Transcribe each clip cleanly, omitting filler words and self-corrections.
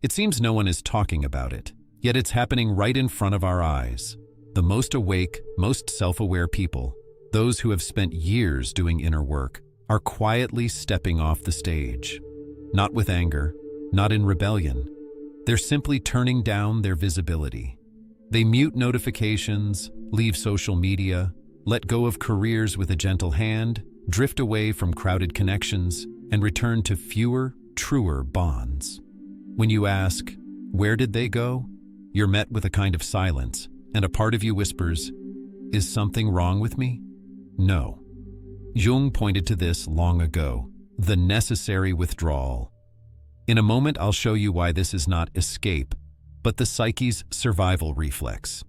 It seems no one is talking about it, yet it's happening right in front of our eyes. The most awake, most self-aware people, those who have spent years doing inner work, are quietly stepping off the stage. Not with anger, not in rebellion. They're simply turning down their visibility. They mute notifications, leave social media, let go of careers with a gentle hand, drift away from crowded connections, and return to fewer, truer bonds. When you ask, where did they go? You're met with a kind of silence, and a part of you whispers, is something wrong with me? No. Jung pointed to this long ago, the necessary withdrawal. In a moment, I'll show you why this is not escape, but the psyche's survival reflex.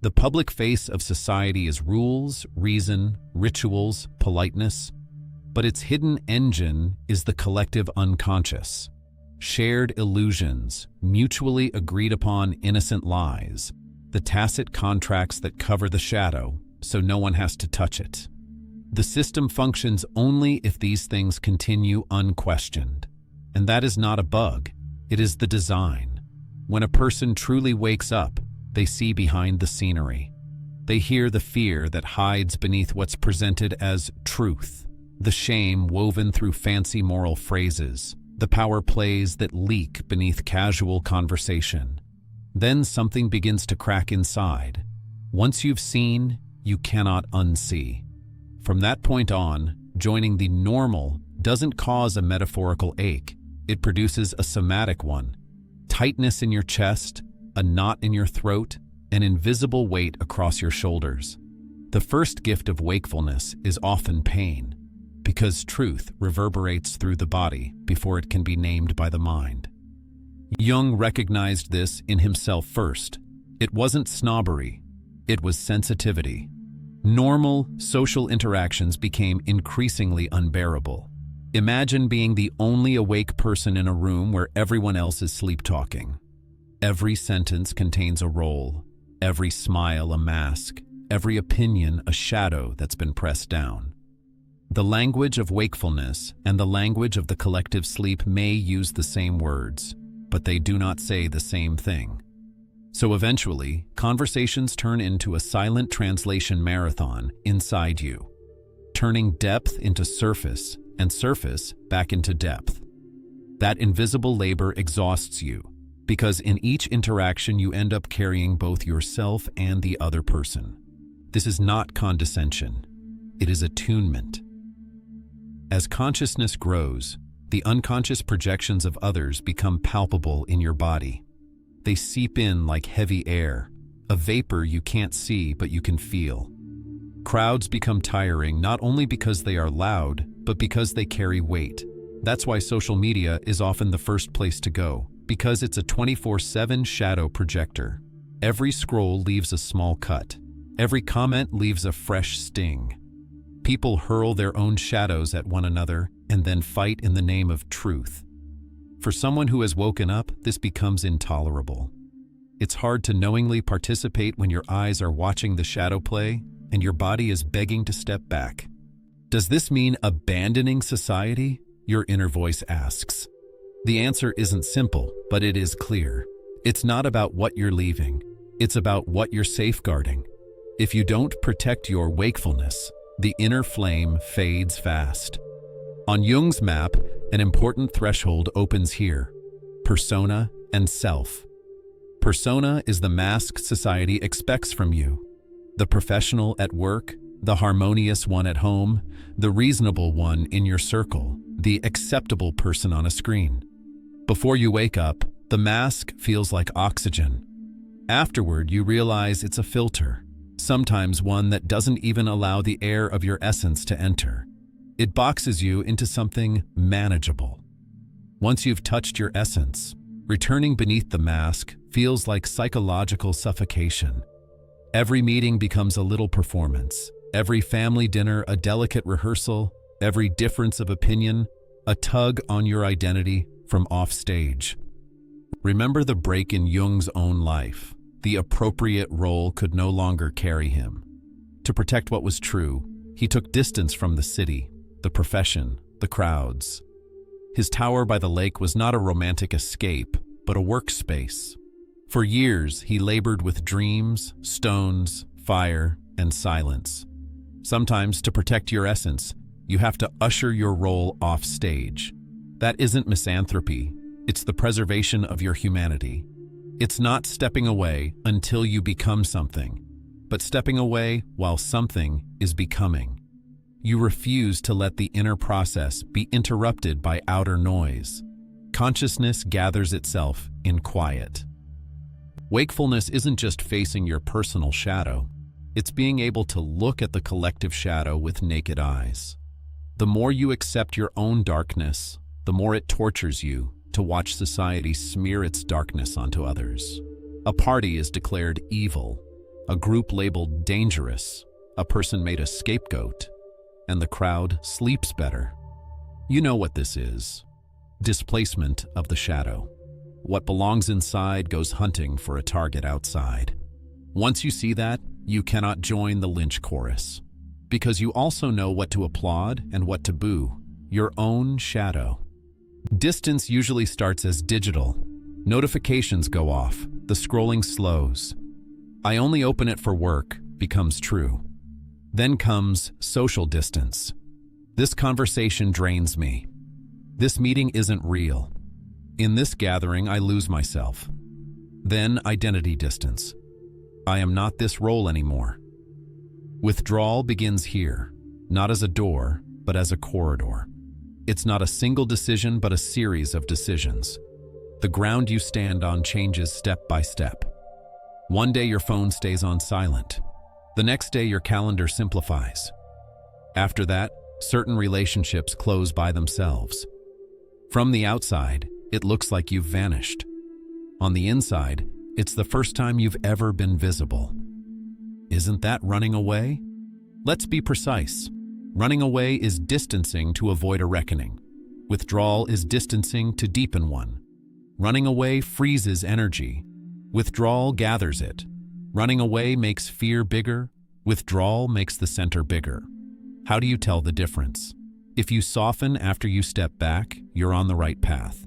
The public face of society is rules, reason, rituals, politeness, but its hidden engine is the collective unconscious. Shared illusions, mutually agreed upon innocent lies, the tacit contracts that cover the shadow so no one has to touch it. The system functions only if these things continue unquestioned. And that is not a bug, it is the design. When a person truly wakes up, they see behind the scenery. They hear the fear that hides beneath what's presented as truth, the shame woven through fancy moral phrases, the power plays that leak beneath casual conversation. Then something begins to crack inside. Once you've seen, you cannot unsee. From that point on, joining the normal doesn't cause a metaphorical ache. It produces a somatic one. Tightness in your chest, a knot in your throat, an invisible weight across your shoulders. The first gift of wakefulness is often pain, because truth reverberates through the body before it can be named by the mind. Jung recognized this in himself first. It wasn't snobbery, it was sensitivity. Normal social interactions became increasingly unbearable. Imagine being the only awake person in a room where everyone else is sleep-talking. Every sentence contains a role, every smile a mask, every opinion a shadow that's been pressed down. The language of wakefulness and the language of the collective sleep may use the same words, but they do not say the same thing. So eventually, conversations turn into a silent translation marathon inside you, turning depth into surface and surface back into depth. That invisible labor exhausts you, because in each interaction you end up carrying both yourself and the other person. This is not condescension, it is attunement. As consciousness grows, the unconscious projections of others become palpable in your body. They seep in like heavy air, a vapor you can't see but you can feel. Crowds become tiring not only because they are loud, but because they carry weight. That's why social media is often the first place to go, because it's a 24/7 shadow projector. Every scroll leaves a small cut. Every comment leaves a fresh sting. People hurl their own shadows at one another and then fight in the name of truth. For someone who has woken up, this becomes intolerable. It's hard to knowingly participate when your eyes are watching the shadow play and your body is begging to step back. Does this mean abandoning society? Your inner voice asks. The answer isn't simple, but it is clear. It's not about what you're leaving. It's about what you're safeguarding. If you don't protect your wakefulness, the inner flame fades fast. On Jung's map, an important threshold opens here: persona and self. Persona is the mask society expects from you. The professional at work, the harmonious one at home, the reasonable one in your circle, the acceptable person on a screen. Before you wake up, the mask feels like oxygen. Afterward, you realize it's a filter, sometimes one that doesn't even allow the air of your essence to enter. It boxes you into something manageable. Once you've touched your essence, returning beneath the mask feels like psychological suffocation. Every meeting becomes a little performance. Every family dinner a delicate rehearsal. Every difference of opinion a tug on your identity from off stage. Remember the break in Jung's own life. The appropriate role could no longer carry him. To protect what was true, he took distance from the city, the profession, the crowds. His tower by the lake was not a romantic escape, but a workspace. For years, he labored with dreams, stones, fire, and silence. Sometimes, to protect your essence, you have to usher your role off stage. That isn't misanthropy, it's the preservation of your humanity. It's not stepping away until you become something, but stepping away while something is becoming. You refuse to let the inner process be interrupted by outer noise. Consciousness gathers itself in quiet. Wakefulness isn't just facing your personal shadow, it's being able to look at the collective shadow with naked eyes. The more you accept your own darkness, the more it tortures you to watch society smear its darkness onto others. A party is declared evil, a group labeled dangerous, a person made a scapegoat, and the crowd sleeps better. You know what this is. Displacement of the shadow. What belongs inside goes hunting for a target outside. Once you see that, you cannot join the lynch chorus, because you also know what to applaud and what to boo, your own shadow. Distance usually starts as digital. Notifications go off, the scrolling slows. I only open it for work becomes true. Then comes social distance. This conversation drains me. This meeting isn't real. In this gathering, I lose myself. Then identity distance. I am not this role anymore. Withdrawal begins here, not as a door, but as a corridor. It's not a single decision, but a series of decisions. The ground you stand on changes step by step. One day your phone stays on silent. The next day your calendar simplifies. After that, certain relationships close by themselves. From the outside, it looks like you've vanished. On the inside, it's the first time you've ever been visible. Isn't that running away? Let's be precise. Running away is distancing to avoid a reckoning. Withdrawal is distancing to deepen one. Running away freezes energy. Withdrawal gathers it. Running away makes fear bigger. Withdrawal makes the center bigger. How do you tell the difference? If you soften after you step back, you're on the right path.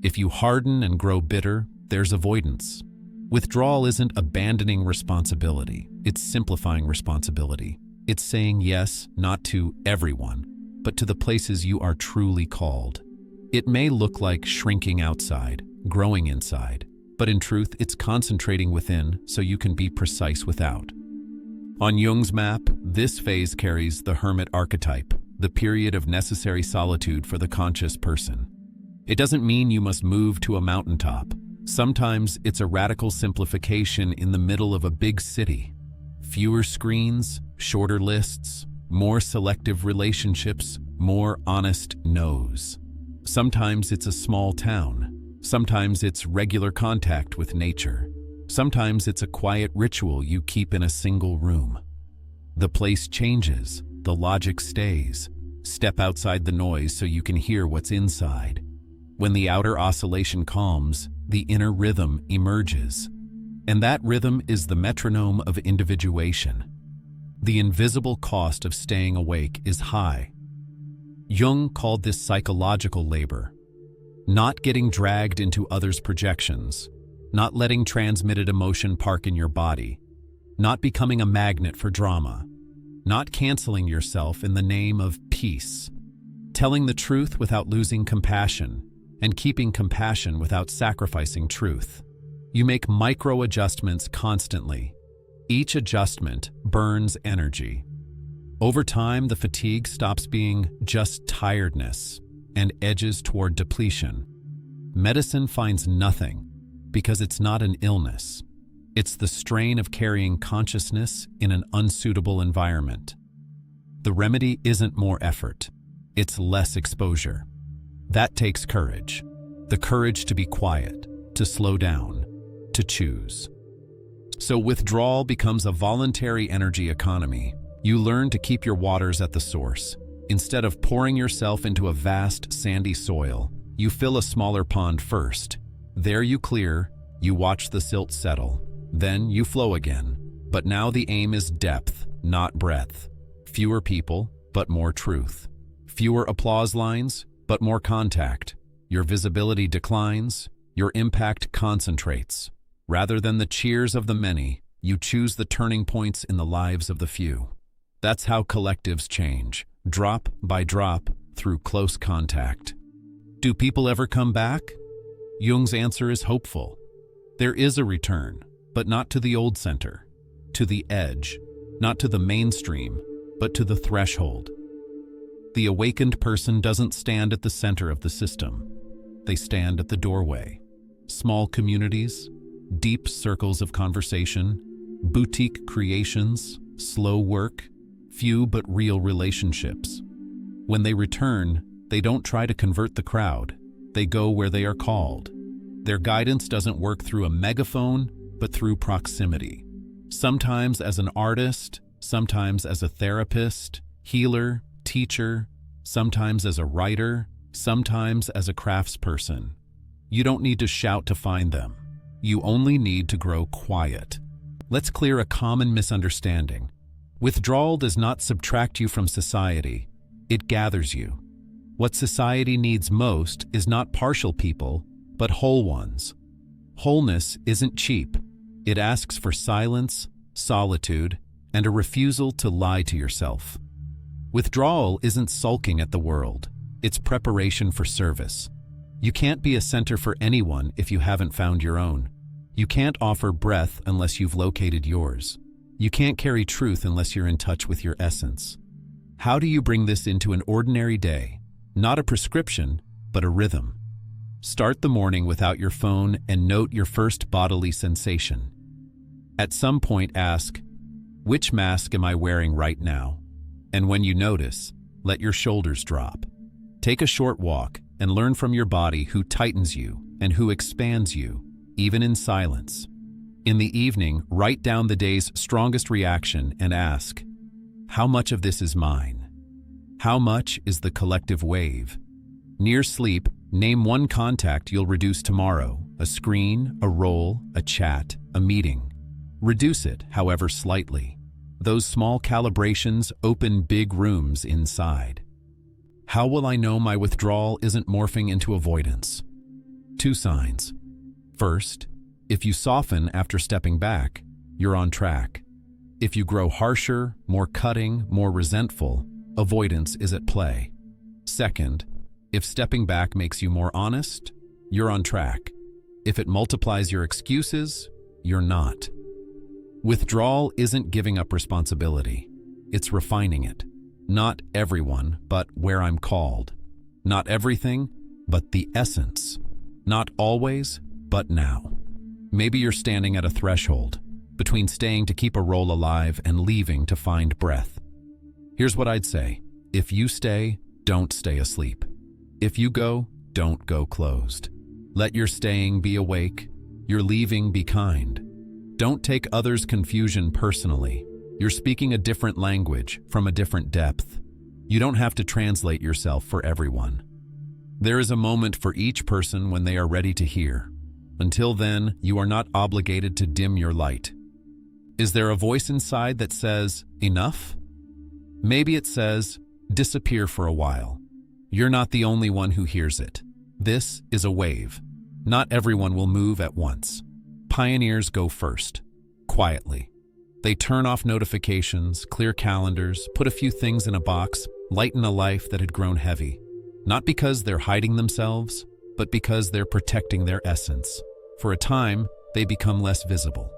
If you harden and grow bitter, there's avoidance. Withdrawal isn't abandoning responsibility, it's simplifying responsibility. It's saying yes, not to everyone, but to the places you are truly called. It may look like shrinking outside, growing inside, but in truth, it's concentrating within so you can be precise without. On Jung's map, this phase carries the hermit archetype, the period of necessary solitude for the conscious person. It doesn't mean you must move to a mountaintop. Sometimes it's a radical simplification in the middle of a big city. Fewer screens, shorter lists, more selective relationships, more honest no's. Sometimes it's a small town. Sometimes it's regular contact with nature. Sometimes it's a quiet ritual you keep in a single room. The place changes, the logic stays. Step outside the noise so you can hear what's inside. When the outer oscillation calms, the inner rhythm emerges. And that rhythm is the metronome of individuation. The invisible cost of staying awake is high. Jung called this psychological labor. Not getting dragged into others' projections, not letting transmitted emotion park in your body, not becoming a magnet for drama, not canceling yourself in the name of peace, telling the truth without losing compassion, and keeping compassion without sacrificing truth. You make micro-adjustments constantly. Each adjustment burns energy. Over time, the fatigue stops being just tiredness and edges toward depletion. Medicine finds nothing because it's not an illness. It's the strain of carrying consciousness in an unsuitable environment. The remedy isn't more effort, it's less exposure. That takes courage. The courage to be quiet, to slow down, to choose. So withdrawal becomes a voluntary energy economy. You learn to keep your waters at the source. Instead of pouring yourself into a vast, sandy soil, you fill a smaller pond first. There you clear, you watch the silt settle. Then you flow again. But now the aim is depth, not breadth. Fewer people, but more truth. Fewer applause lines, but more contact. Your visibility declines, Your impact concentrates. Rather than the cheers of the many, you choose the turning points in the lives of the few. That's how collectives change, drop by drop, through close contact. Do people ever come back? Jung's answer is hopeful. There is a return, but not to the old center, to the edge, not to the mainstream, but to the threshold. The awakened person doesn't stand at the center of the system. They stand at the doorway. Small communities, deep circles of conversation, boutique creations, slow work, few but real relationships. When they return, they don't try to convert the crowd. They go where they are called. Their guidance doesn't work through a megaphone, but through proximity. Sometimes as an artist, sometimes as a therapist, healer, teacher, sometimes as a writer, sometimes as a craftsperson. You don't need to shout to find them. You only need to grow quiet. Let's clear a common misunderstanding. Withdrawal does not subtract you from society. It gathers you. What society needs most is not partial people, but whole ones. Wholeness isn't cheap. It asks for silence, solitude, and a refusal to lie to yourself. Withdrawal isn't sulking at the world. It's preparation for service. You can't be a center for anyone if you haven't found your own. You can't offer breath unless you've located yours. You can't carry truth unless you're in touch with your essence. How do you bring this into an ordinary day? Not a prescription, but a rhythm. Start the morning without your phone and note your first bodily sensation. At some point ask, which mask am I wearing right now? And when you notice, let your shoulders drop. Take a short walk and learn from your body who tightens you and who expands you, even in silence. In the evening, write down the day's strongest reaction and ask, how much of this is mine? How much is the collective wave? Near sleep, name one contact you'll reduce tomorrow, a screen, a role, a chat, a meeting. Reduce it, however slightly. Those small calibrations open big rooms inside. How will I know my withdrawal isn't morphing into avoidance? 2 signs. First, if you soften after stepping back, you're on track. If you grow harsher, more cutting, more resentful, avoidance is at play. Second, if stepping back makes you more honest, you're on track. If it multiplies your excuses, you're not. Withdrawal isn't giving up responsibility. It's refining it. Not everyone, but where I'm called. Not everything, but the essence. Not always, but now. Maybe you're standing at a threshold, between staying to keep a role alive and leaving to find breath. Here's what I'd say. If you stay, don't stay asleep. If you go, don't go closed. Let your staying be awake, your leaving be kind. Don't take others' confusion personally. You're speaking a different language from a different depth. You don't have to translate yourself for everyone. There is a moment for each person when they are ready to hear. Until then, you are not obligated to dim your light. Is there a voice inside that says, enough? Maybe it says, disappear for a while. You're not the only one who hears it. This is a wave. Not everyone will move at once. Pioneers go first, quietly. They turn off notifications, clear calendars, put a few things in a box, lighten a life that had grown heavy. Not because they're hiding themselves, but because they're protecting their essence. For a time, they become less visible.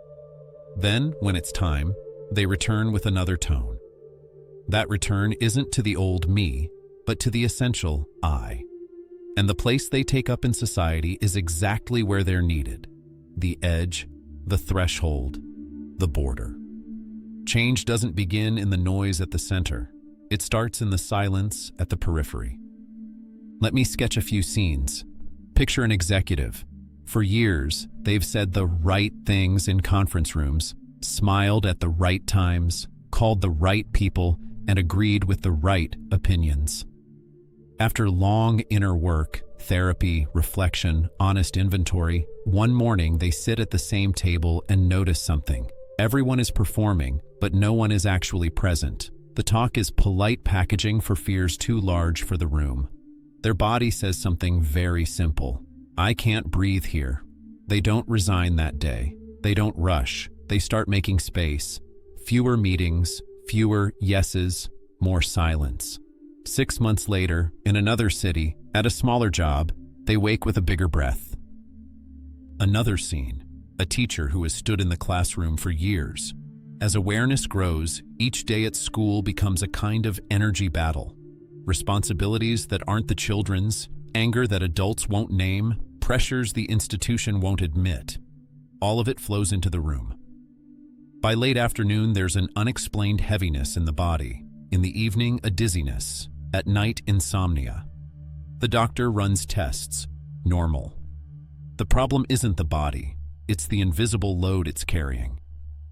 Then, when it's time, they return with another tone. That return isn't to the old me, but to the essential I. And the place they take up in society is exactly where they're needed. The edge, the threshold, the border. Change doesn't begin in the noise at the center. It starts in the silence at the periphery. Let me sketch a few scenes. Picture an executive. For years, they've said the right things in conference rooms, smiled at the right times, called the right people, and agreed with the right opinions. After long inner work, therapy, reflection, honest inventory, one morning they sit at the same table and notice something. Everyone is performing, but no one is actually present. The talk is polite packaging for fears too large for the room. Their body says something very simple. I can't breathe here. They don't resign that day. They don't rush. They start making space. Fewer meetings, fewer yeses, more silence. 6 months later, in another city, at a smaller job, they wake with a bigger breath. Another scene, a teacher who has stood in the classroom for years. As awareness grows, each day at school becomes a kind of energy battle. Responsibilities that aren't the children's, anger that adults won't name, pressures the institution won't admit. All of it flows into the room. By late afternoon, there's an unexplained heaviness in the body. In the evening, a dizziness. At night, insomnia. The doctor runs tests. Normal. The problem isn't the body. It's the invisible load it's carrying.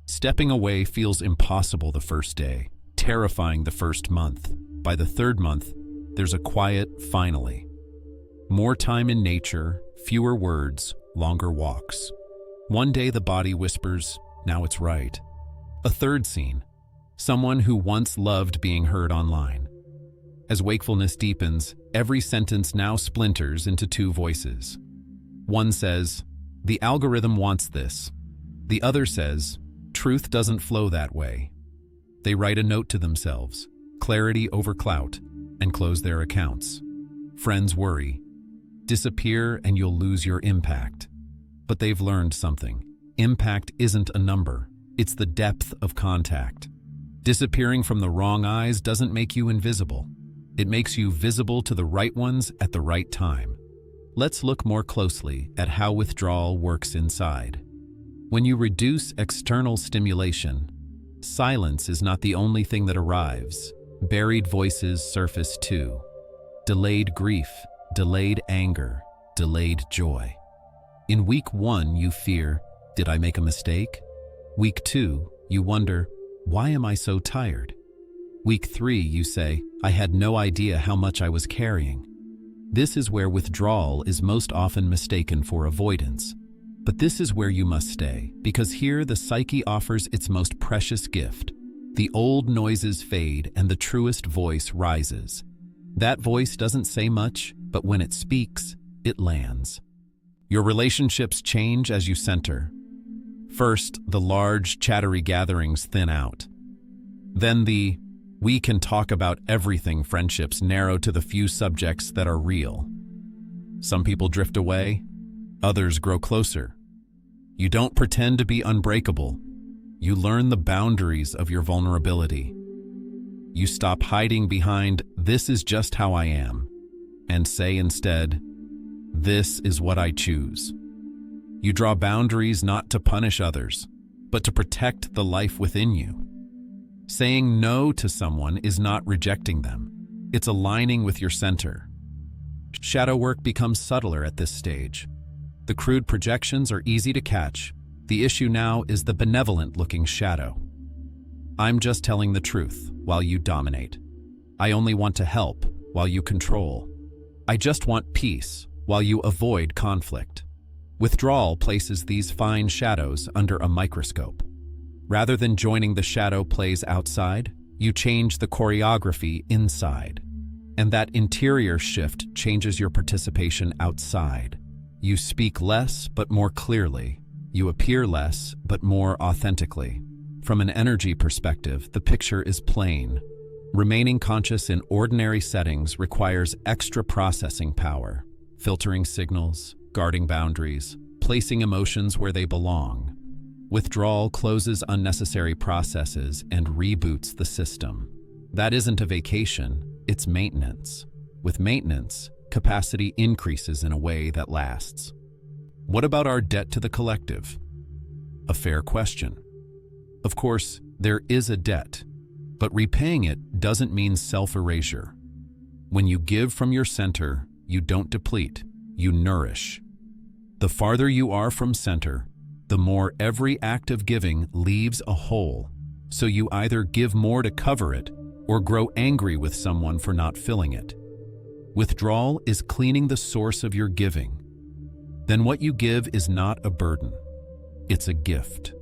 Stepping away feels impossible the first day, terrifying the first month. By the third month, there's a quiet finally. More time in nature, fewer words, longer walks. One day the body whispers, now it's right. A third scene, someone who once loved being heard online. As wakefulness deepens, every sentence now splinters into two voices. One says, the algorithm wants this. The other says, truth doesn't flow that way. They write a note to themselves, clarity over clout, and close their accounts. Friends worry. Disappear and you'll lose your impact. But they've learned something. Impact isn't a number. It's the depth of contact. Disappearing from the wrong eyes doesn't make you invisible. It makes you visible to the right ones at the right time. Let's look more closely at how withdrawal works inside. When you reduce external stimulation, silence is not the only thing that arrives. Buried voices surface too. Delayed grief, delayed anger, delayed joy. In week 1, you fear, did I make a mistake? Week 2, you wonder, why am I so tired? Week 3, you say, I had no idea how much I was carrying. This is where withdrawal is most often mistaken for avoidance. But this is where you must stay, because here the psyche offers its most precious gift. The old noises fade and the truest voice rises. That voice doesn't say much, but when it speaks, it lands. Your relationships change as you center. First, the large, chattery gatherings thin out. Then the we can talk about everything friendships narrow to the few subjects that are real. Some people drift away, others grow closer. You don't pretend to be unbreakable. You learn the boundaries of your vulnerability. You stop hiding behind, this is just how I am, and say instead, this is what I choose. You draw boundaries not to punish others, but to protect the life within you. Saying no to someone is not rejecting them. It's aligning with your center. Shadow work becomes subtler at this stage. The crude projections are easy to catch. The issue now is the benevolent-looking shadow. I'm just telling the truth while you dominate. I only want to help while you control. I just want peace while you avoid conflict. Withdrawal places these fine shadows under a microscope. Rather than joining the shadow plays outside, you change the choreography inside. And that interior shift changes your participation outside. You speak less but more clearly. You appear less but more authentically. From an energy perspective, the picture is plain. Remaining conscious in ordinary settings requires extra processing power, filtering signals, guarding boundaries, placing emotions where they belong. Withdrawal closes unnecessary processes and reboots the system. That isn't a vacation, it's maintenance. With maintenance, capacity increases in a way that lasts. What about our debt to the collective? A fair question. Of course, there is a debt, but repaying it doesn't mean self-erasure. When you give from your center, you don't deplete, you nourish. The farther you are from center, the more every act of giving leaves a hole, so you either give more to cover it or grow angry with someone for not filling it. Withdrawal is cleaning the source of your giving. Then what you give is not a burden, it's a gift.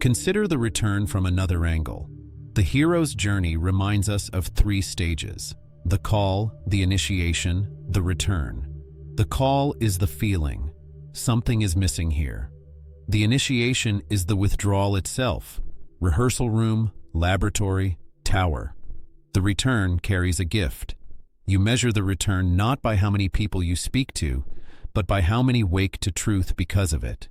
Consider the return from another angle. The hero's journey reminds us of 3 stages: the call, the initiation, the return. The call is the feeling. Something is missing here. The initiation is the withdrawal itself. Rehearsal room, laboratory, tower. The return carries a gift. You measure the return not by how many people you speak to, but by how many wake to truth because of it.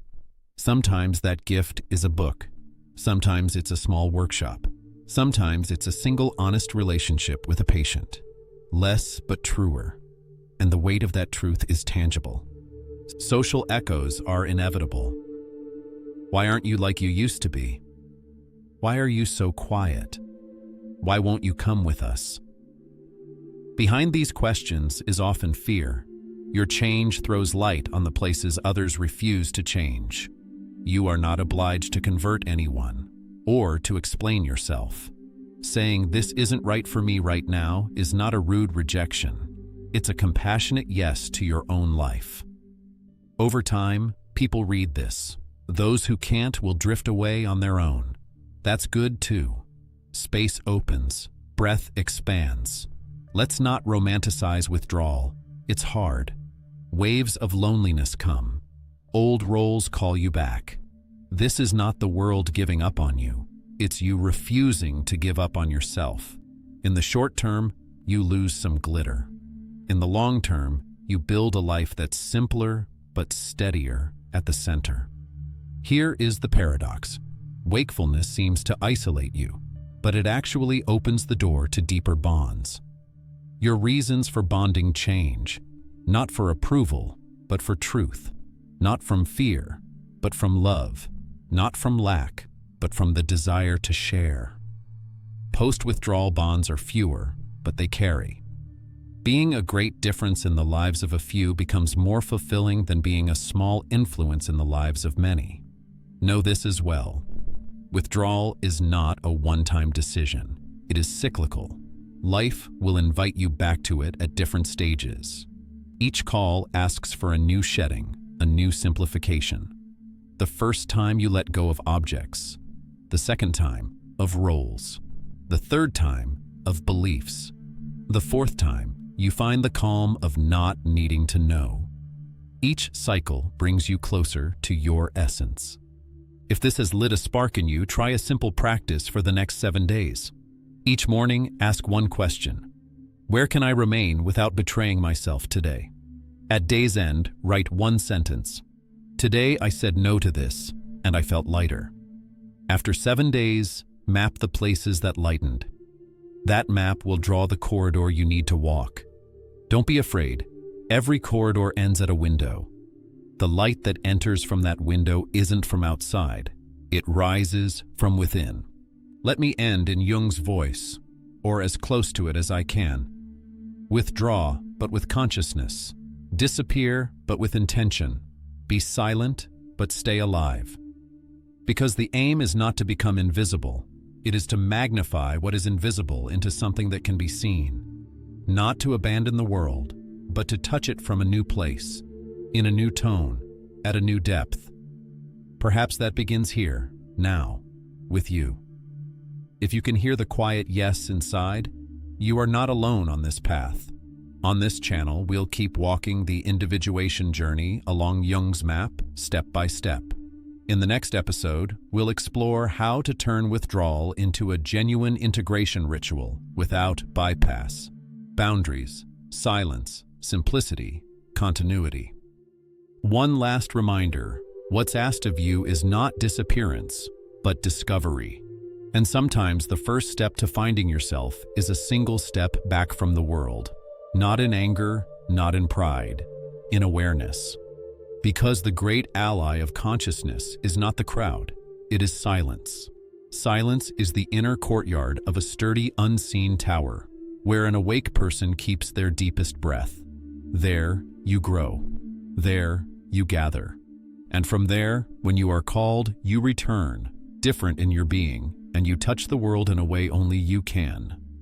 Sometimes that gift is a book. Sometimes it's a small workshop. Sometimes it's a single honest relationship with a patient. Less but truer. And the weight of that truth is tangible. Social echoes are inevitable. Why aren't you like you used to be? Why are you so quiet? Why won't you come with us? Behind these questions is often fear. Your change throws light on the places others refuse to change. You are not obliged to convert anyone or to explain yourself. Saying this isn't right for me right now is not a rude rejection. It's a compassionate yes to your own life. Over time, people read this. Those who can't will drift away on their own. That's good too. Space opens, breath expands. Let's not romanticize withdrawal. It's hard. Waves of loneliness come. Old roles call you back. This is not the world giving up on you. It's you refusing to give up on yourself. In the short term, you lose some glitter. In the long term, you build a life that's simpler but steadier at the center. Here is the paradox. Wakefulness seems to isolate you, but it actually opens the door to deeper bonds. Your reasons for bonding change, not for approval, but for truth. Not from fear, but from love. Not from lack, but from the desire to share. Post-withdrawal bonds are fewer, but they carry. Being a great difference in the lives of a few becomes more fulfilling than being a small influence in the lives of many. Know this as well. Withdrawal is not a one-time decision. It is cyclical. Life will invite you back to it at different stages. Each call asks for a new shedding, a new simplification. The first time you let go of objects. The second time, of roles. The third time, of beliefs. The fourth time, you find the calm of not needing to know. Each cycle brings you closer to your essence. If this has lit a spark in you, try a simple practice for the next 7 days. Each morning, ask one question. Where can I remain without betraying myself today? At day's end, write one sentence. Today I said no to this, and I felt lighter. After 7 days, map the places that lightened. That map will draw the corridor you need to walk. Don't be afraid. Every corridor ends at a window. The light that enters from that window isn't from outside. It rises from within. Let me end in Jung's voice, or as close to it as I can. Withdraw, but with consciousness. Disappear, but with intention. Be silent, but stay alive. Because the aim is not to become invisible. It is to magnify what is invisible into something that can be seen. Not to abandon the world, but to touch it from a new place, in a new tone, at a new depth. Perhaps that begins here, now, with you. If you can hear the quiet yes inside, you are not alone on this path. On this channel, we'll keep walking the individuation journey along Jung's map, step by step. In the next episode, we'll explore how to turn withdrawal into a genuine integration ritual without bypass. Boundaries, silence, simplicity, continuity. One last reminder, what's asked of you is not disappearance, but discovery. And sometimes the first step to finding yourself is a single step back from the world. Not in anger, not in pride, in awareness. Because the great ally of consciousness is not the crowd, it is silence. Silence is the inner courtyard of a sturdy, unseen tower, where an awake person keeps their deepest breath. There, you grow. There, you gather. And from there, when you are called, you return, different in your being, and you touch the world in a way only you can.